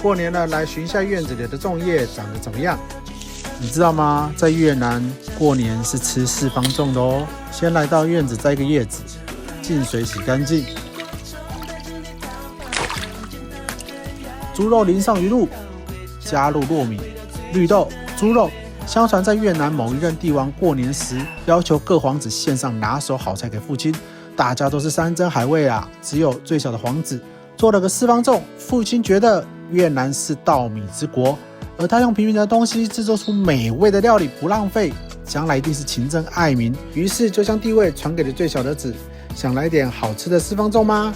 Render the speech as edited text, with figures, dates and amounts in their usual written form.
过年了，来寻一下院子里的粽叶长得怎么样？你知道吗？在越南过年是吃四方粽的哦。先来到院子摘个叶子，净水洗干净，猪肉淋上鱼露，加入糯米、绿豆、猪肉。相传在越南某一任帝王过年时，要求各皇子献上拿手好菜给父亲，大家都是山珍海味啊，只有最小的皇子做了个四方粽。父亲觉得越南是稻米之国，而他用平民的东西制作出美味的料理，不浪费，将来一定是勤政爱民，于是就将地位传给了最小的子。想来点好吃的四方粽吗？